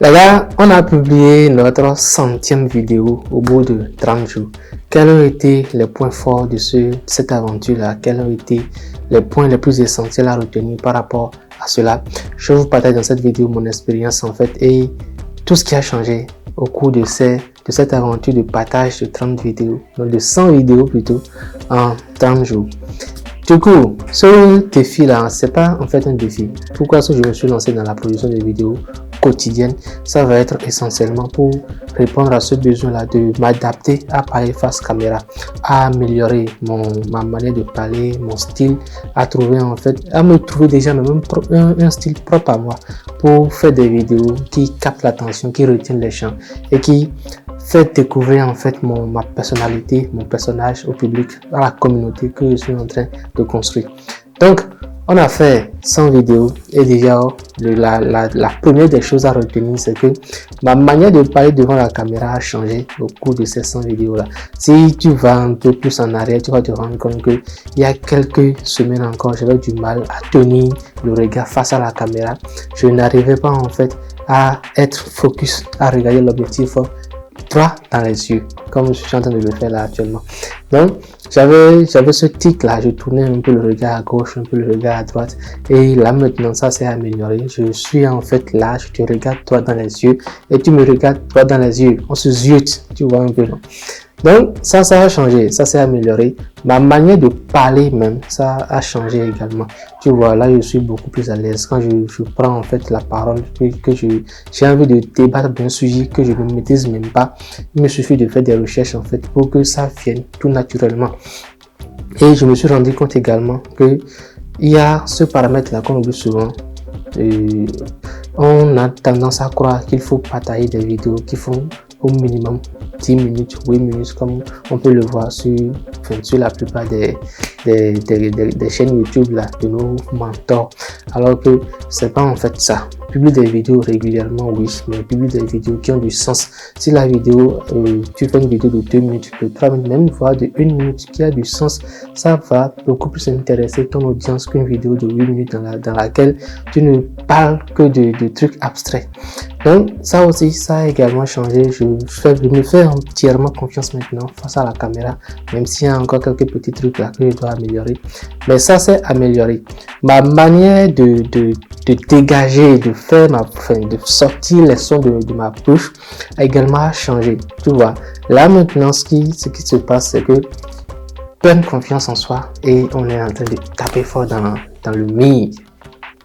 Les gars, on a publié notre 100e vidéo au bout de 30 jours. Quels ont été les points forts de cette aventure-là? Quels ont été les points les plus essentiels à retenir par rapport à cela? Je vous partage dans cette vidéo mon expérience en fait et tout ce qui a changé au cours de cette aventure de partage de 30 vidéos, donc de 100 vidéos plutôt, en 30 jours. Du coup, ce défi-là, c'est pas en fait un défi. Pourquoi est-ce que je me suis lancé dans la production de vidéos quotidiennes? Ça va être essentiellement pour répondre à ce besoin-là de m'adapter à parler face caméra, à améliorer ma manière de parler, mon style, à me trouver déjà même un style propre à moi pour faire des vidéos qui captent l'attention, qui retiennent les gens et qui fait découvrir en fait ma personnalité, mon personnage au public, à la communauté que je suis en train de construire. Donc, on a fait 100 vidéos et déjà la première des choses à retenir, c'est que ma manière de parler devant la caméra a changé au cours de ces 100 vidéos-là. Si tu vas un peu plus en arrière, tu vas te rendre compte qu'il y a quelques semaines encore, j'avais du mal à tenir le regard face à la caméra. Je n'arrivais pas en fait à être focus, à regarder l'objectif droit dans les yeux, comme je suis en train de le faire là actuellement. Donc, j'avais ce tic là, je tournais un peu le regard à gauche, un peu le regard à droite, et là maintenant ça s'est amélioré. Je suis en fait là, je te regarde droit dans les yeux, et tu me regardes droit dans les yeux, on se ziote, tu vois un peu, non? Donc, ça a changé, ça s'est amélioré. Ma manière de parler même, ça a changé également. Tu vois, là, je suis beaucoup plus à l'aise quand je prends en fait la parole, que j'ai envie de débattre d'un sujet que je ne maîtrise même pas. Il me suffit de faire des recherches en fait pour que ça vienne tout naturellement. Et je me suis rendu compte également que il y a ce paramètre-là qu'on oublie souvent. On a tendance à croire qu'il faut partager des vidéos qui font au minimum 10 minutes, 8 minutes, comme on peut le voir sur la plupart des chaînes YouTube là, de nos mentors. Alors que c'est pas en fait ça. Publie des vidéos régulièrement, oui, mais publie des vidéos qui ont du sens. Si la vidéo, tu fais une vidéo de 2 minutes, de 3 minutes, même voire de 1 minute qui a du sens, ça va beaucoup plus intéresser ton audience qu'une vidéo de 8 minutes dans laquelle tu ne parles que de trucs abstraits. Donc ça aussi, ça a également changé. Je me fais entièrement confiance maintenant face à la caméra, même s'il y a encore quelques petits trucs là que je dois améliorer. Mais ça s'est amélioré. Ma manière de dégager, de sortir les sons de ma bouche a également changé. Tu vois, là maintenant ce qui se passe, c'est que pleine confiance en soi et on est en train de taper fort dans le mur.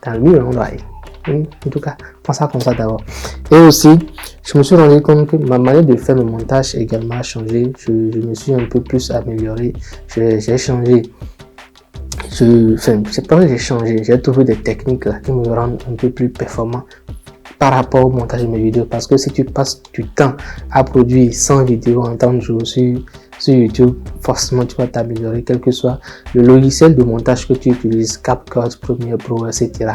Dans le mur, on doit aller. En tout cas, pense ça comme ça d'abord. Et aussi, je me suis rendu compte que ma manière de faire le montage également a changé. Je me suis un peu plus amélioré. J'ai changé. C'est pas que j'ai changé. J'ai trouvé des techniques là qui me rendent un peu plus performant par rapport au montage de mes vidéos. Parce que si tu passes du temps à produire 100 vidéos en 30 jours sur YouTube, forcément tu vas t'améliorer, quel que soit le logiciel de montage que tu utilises, CapCut, Premiere Pro, etc.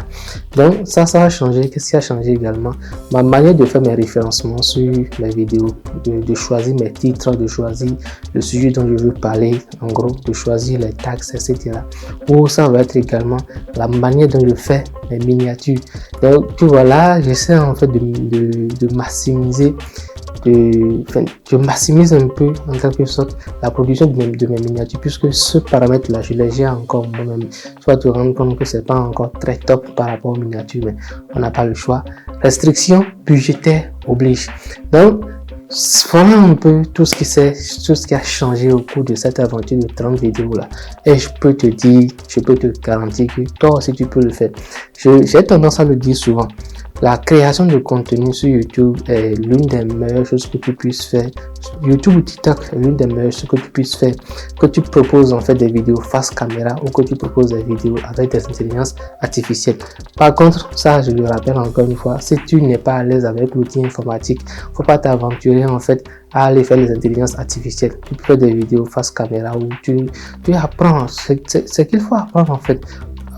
Donc ça a changé. Qu'est-ce qui a changé également? Ma manière de faire mes référencements sur mes vidéos, de choisir mes titres, de choisir le sujet dont je veux parler, en gros, de choisir les tags, etc. Ou ça va être également la manière dont je fais mes miniatures. Donc tu vois là, j'essaie en fait de maximiser. Je maximise un peu en quelque sorte la production de mes miniatures, puisque ce paramètre là je les gère encore moi-même. Tu vas te rendre compte que c'est pas encore très top par rapport aux miniatures, mais on n'a pas le choix. Restriction budgétaire oblige. Donc voilà un peu tout ce qui a changé au cours de cette aventure de 30 vidéos là. Et je peux te garantir que toi aussi tu peux le faire. J'ai tendance à le dire souvent. La création de contenu sur YouTube est l'une des meilleures choses que tu puisses faire. YouTube ou TikTok est l'une des meilleures choses que tu puisses faire. Que tu proposes en fait des vidéos face caméra ou que tu proposes des vidéos avec des intelligences artificielles. Par contre, ça je le rappelle encore une fois, si tu n'es pas à l'aise avec l'outil informatique, faut pas t'aventurer en fait à aller faire les intelligences artificielles. Tu peux faire des vidéos face caméra où tu apprends ce qu'il faut apprendre en fait.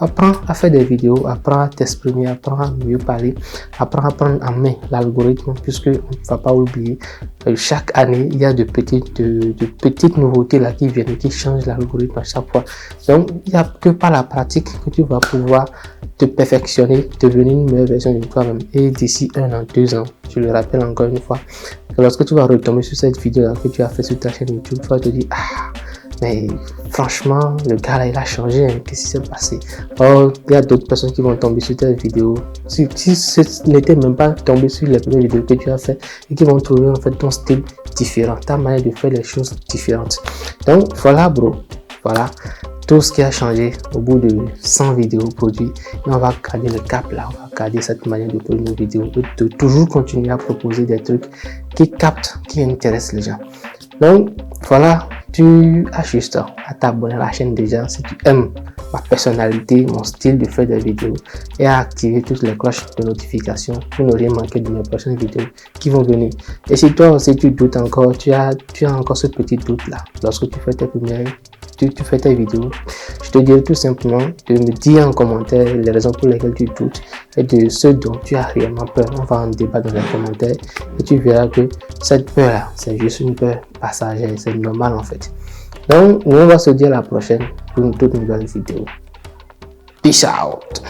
apprends à faire des vidéos, apprends à t'exprimer, apprends à mieux parler, apprends à prendre en main l'algorithme, puisque on ne va pas oublier, chaque année, il y a de petites nouveautés là qui viennent, qui changent l'algorithme à chaque fois. Donc, il n'y a que par la pratique que tu vas pouvoir te perfectionner, devenir une meilleure version de toi-même. Et d'ici 1 an, 2 ans, je le rappelle encore une fois, lorsque tu vas retomber sur cette vidéo là que tu as fait sur ta chaîne YouTube, tu vas te dire, ah, mais franchement, le gars là, il a changé, hein. Qu'est-ce qui s'est passé? Or, il y a d'autres personnes qui vont tomber sur ta vidéo, si ce n'était même pas tombé sur les premières vidéos que tu as fait, et qui vont trouver en fait ton style différent, ta manière de faire les choses différentes. Donc, voilà, bro. Voilà tout ce qui a changé au bout de 100 vidéos produites. Et on va garder le cap là, on va garder cette manière de produire nos vidéos, de toujours continuer à proposer des trucs qui captent, qui intéressent les gens. Donc, voilà, tu as juste à t'abonner à la chaîne déjà si tu aimes ma personnalité, mon style de faire des vidéos, et à activer toutes les cloches de notification pour ne rien manquer de mes prochaines vidéos qui vont venir. Et si toi aussi tu doutes encore, tu as encore ce petit doute là, lorsque tu fais tu fais tes vidéos, je te dirais tout simplement de me dire en commentaire les raisons pour lesquelles tu doutes et de ce dont tu as réellement peur. On va en débattre dans les commentaires et tu verras que cette peur là, c'est juste une peur passagère, c'est normal en fait. Donc, nous on va se dire à la prochaine pour une toute nouvelle vidéo. Peace out.